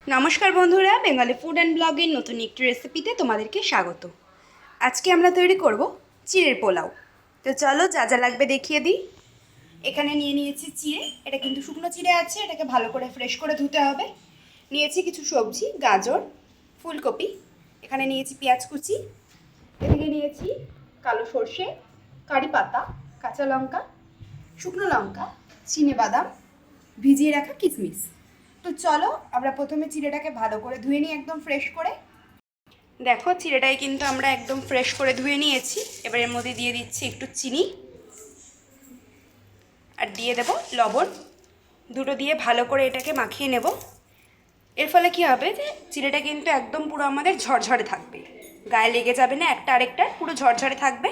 নমস্কার বন্ধুরা, Bengali food and ব্লগের নতুন একটি রেসিপিতে তোমাদেরকে স্বাগত। আজকে আমরা তৈরি করব চিড়ের পোলাও। তো চলো যা যা লাগবে দেখিয়ে দিই। এখানে নিয়ে নিয়েছি চিড়ে, এটা কিন্তু শুকনো চিড়ে আছে, এটাকে ভালো করে ফ্রেশ করে ধুতে হবে। নিয়েছি কিছু সবজি, গাজর, ফুলকপি, এখানে নিয়েছি পেঁয়াজ কুচি, এদিকে নিয়েছি কালো সর্ষে, কারি পাতা, কাঁচা লঙ্কা, শুকনো লঙ্কা, চিনেবাদাম, ভিজিয়ে রাখা কিশমিশ। তো চলো আমরা প্রথমে চিড়েটাকে ভালো করে ধুয়ে নিই, একদম ফ্রেশ করে। দেখো চিড়েটাই কিন্তু আমরা একদম ফ্রেশ করে ধুয়ে নিয়েছি। এবার এর মধ্যে দিয়ে দিচ্ছি একটু চিনি আর দিয়ে দেব লবণ, দুটো দিয়ে ভালো করে এটাকে মাখিয়ে নেব। এর ফলে কি হবে যে চিড়েটা কিন্তু একদম পুরো আমাদের ঝরঝরে থাকবে, গায়ে লেগে যাবে না, একটা আরেকটার পুরো ঝরঝরে থাকবে।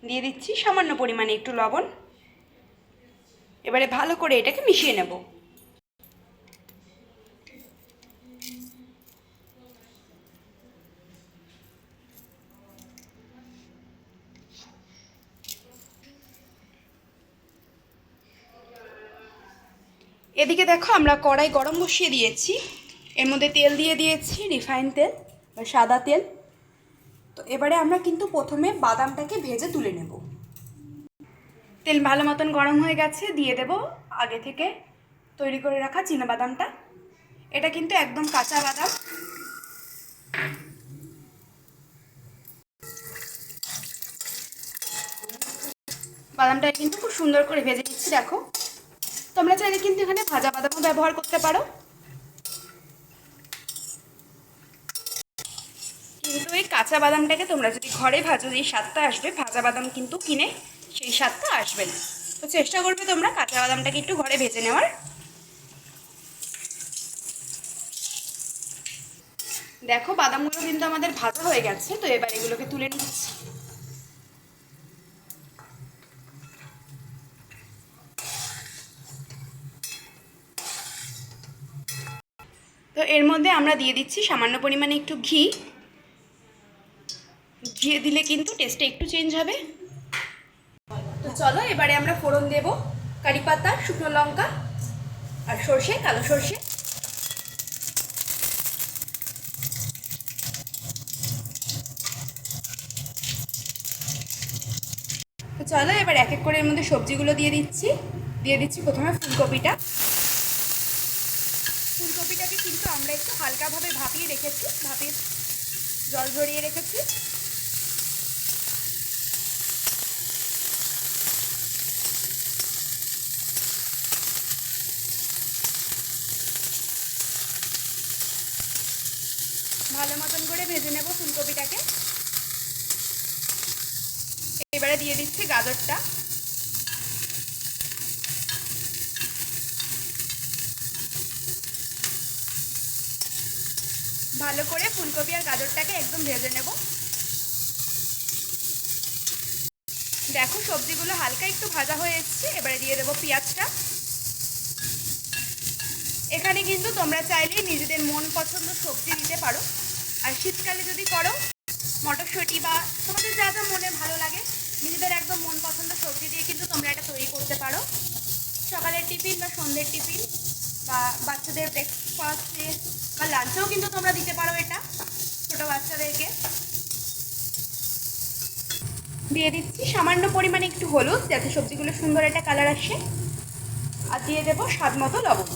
দিয়ে দিচ্ছি সামান্য পরিমাণে একটু লবণ। এবারে ভালো করে এটাকে মিশিয়ে নেব। এদিকে দেখো আমরা কড়াই গরম বসিয়ে দিয়েছি, এর মধ্যে তেল দিয়ে দিয়েছি, রিফাইন তেল বা সাদা তেল। তো এবারে আমরা কিন্তু প্রথমে বাদামটাকে ভেজে তুলে নেব। তেল ভালো মতন গরম হয়ে গেছে, দিয়ে দেব আগে থেকে তৈরি করে রাখা চিনাবাদামটা। এটা কিন্তু একদম কাঁচা বাদাম। বাদামটা কিন্তু খুব সুন্দর করে ভেজে নিচ্ছি। দেখো তোমরা চাইলে কিন্তু এখানে ভাজা বাদামও ব্যবহার করতে পারো, কিন্তু এই কাঁচা বাদামটাকে তোমরা যদি ঘরে ভাজো যেই স্বাদটা আসবে, ভাজা বাদাম কিন্তু কিনে সেই স্বাদটা আসবে না। তো চেষ্টা করবে তোমরা কাঁচা বাদামটাকে একটু ঘরে ভেজে নেওয়ার। দেখো বাদামগুলো কিন্তু আমাদের ভাজা হয়ে গেছে, তো এবার এগুলোকে তুলে নিচ্ছি। তো এর মধ্যে আমরা দিয়ে দিচ্ছি সামান্য পরিমাণে একটু ঘি। ঘি দিলে কিন্তু টেস্টটা একটু চেঞ্জ হবে। তো চলো এবারে আমরা ফোড়ন দেব কারি পাতা, শুকনো লঙ্কা আর সর্ষে, কালো সর্ষে। তো চলো এবার এক এক করে এর মধ্যে সবজিগুলো দিয়ে দিচ্ছি প্রথমে ফুলকপিটা। ফুলকপিটাকে কিন্তু আমরা একটু হালকাভাবে ভাপিয়ে রেখেছি, ভাপিয়ে জল ঝরিয়ে রেখেছি। ভালো মতন করে ভেজে নেব ফুলকপিটাকে। এবারে দিয়ে দিচ্ছি গাজরটা। ভালো করে ফুলকপি আর গাজরটাকে একদম ভেজে নেব। দেখো সবজিগুলো হালকা একটু ভাজা হয়ে এসছে, এবারে দিয়ে দেবো পেঁয়াজটা। এখানে কিন্তু তোমরা চাইলে নিজেদের মন পছন্দ সবজি দিতে পারো, আর শীতকালে যদি করো মটরশুঁটি বা তোমাদের যা যা মনে ভালো লাগে নিজেদের একদম মন পছন্দ সবজি দিয়ে কিন্তু তোমরা এটা তৈরি করতে পারো। সকালের টিফিন বা সন্ধ্যের টিফিন বা বাচ্চাদের ব্রেকফাস্টে বা লাঞ্চেও কিন্তু তোমরা দিতে পারো এটা ছোটো বাচ্চাদেরকে। দিয়ে দিচ্ছি সামান্য পরিমাণে একটু হলুদ, যাতে সবজিগুলো সুন্দর একটা কালার আসে, আর দিয়ে দেবো স্বাদ মতো লবণ।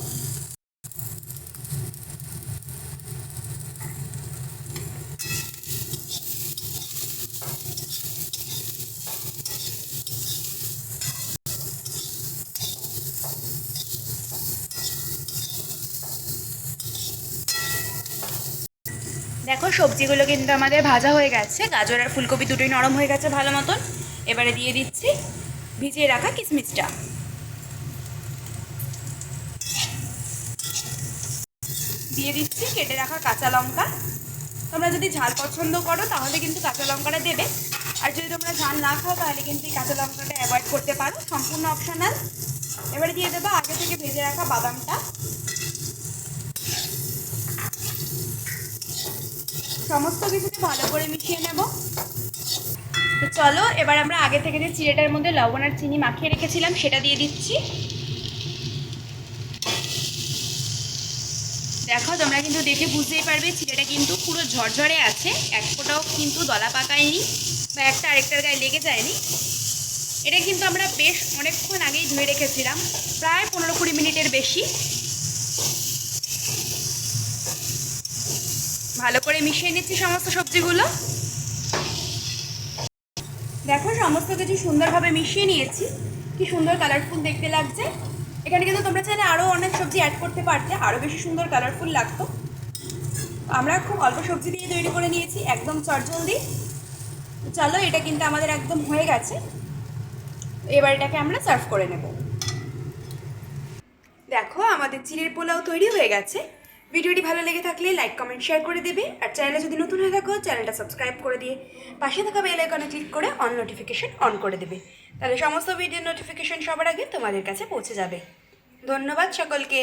দেখো সবজিগুলো কিন্তু আমাদের ভাজা হয়ে গেছে, গাজর আর ফুলকপি দুটোই নরম হয়ে গেছে ভালো মতন। এবারে দিয়ে দিচ্ছি ভিজিয়ে রাখা কিশমিশটা। দিয়ে দিচ্ছি কেটে রাখা কাঁচা লঙ্কা। তোমরা যদি ঝাল পছন্দ করো তাহলে কিন্তু কাঁচা লঙ্কাটা দেবে, আর যদি তোমরা ঝাল না খাও তাহলে কিন্তু এই কাঁচা লঙ্কাটা অ্যাভয়েড করতে পারো, সম্পূর্ণ অপশনাল। এবারে দিয়ে দেবো আগে থেকে ভেজে রাখা বাদামটা। সমস্ত কিছুকে ভালো করে মিশিয়ে নেব। তো চলো এবার আমরা আগে থেকে যে চিড়েটার মধ্যে লবণ আর চিনি মাখিয়ে রেখেছিলাম সেটা দিয়ে দিচ্ছি। দেখো তোমরা কিন্তু দেখে বুঝতেই পারবে চিড়েটা কিন্তু পুরো ঝরঝরে আছে, এক ফোঁটাও কিন্তু দলা পাকায়নি বা একটা আরেকটার গায়ে লেগে যায়নি। এটা কিন্তু আমরা বেশ অনেকক্ষণ আগেই ধুয়ে রেখেছিলাম, প্রায় 15-20 মিনিটের বেশি। ভালো করে মিশিয়ে নিচ্ছি সমস্ত সবজিগুলো। দেখো সমস্ত কিছু সুন্দরভাবে মিশিয়ে নিয়েছি, কি সুন্দর কালারফুল দেখতে লাগছে। এখানে কিন্তু তোমরা চাইলে আরও অনেক সবজি অ্যাড করতে পারতে, আরও বেশি সুন্দর কালারফুল লাগতো। আমরা খুব অল্প সবজি দিয়ে তৈরি করে নিয়েছি, একদম চটজলদি। চলো এটা কিন্তু আমাদের একদম হয়ে গেছে, এবার এটাকে আমরা সার্ভ করে নেব। দেখো আমাদের চিড়ের পোলাও তৈরি হয়ে গেছে। ভিডিওটি ভালো লেগে থাকলে লাইক কমেন্ট শেয়ার করে দেবে, আর চ্যানেলে যদি নতুন হয়ে থাকো চ্যানেলটা সাবস্ক্রাইব করে দিয়ে পাশে থাকা বেল আইকনে ক্লিক করে অল নোটিফিকেশন অন করে দেবে, তাহলে সমস্ত ভিডিওর নোটিফিকেশন সবার আগে তোমাদের কাছে পৌঁছে যাবে। ধন্যবাদ সকলকে।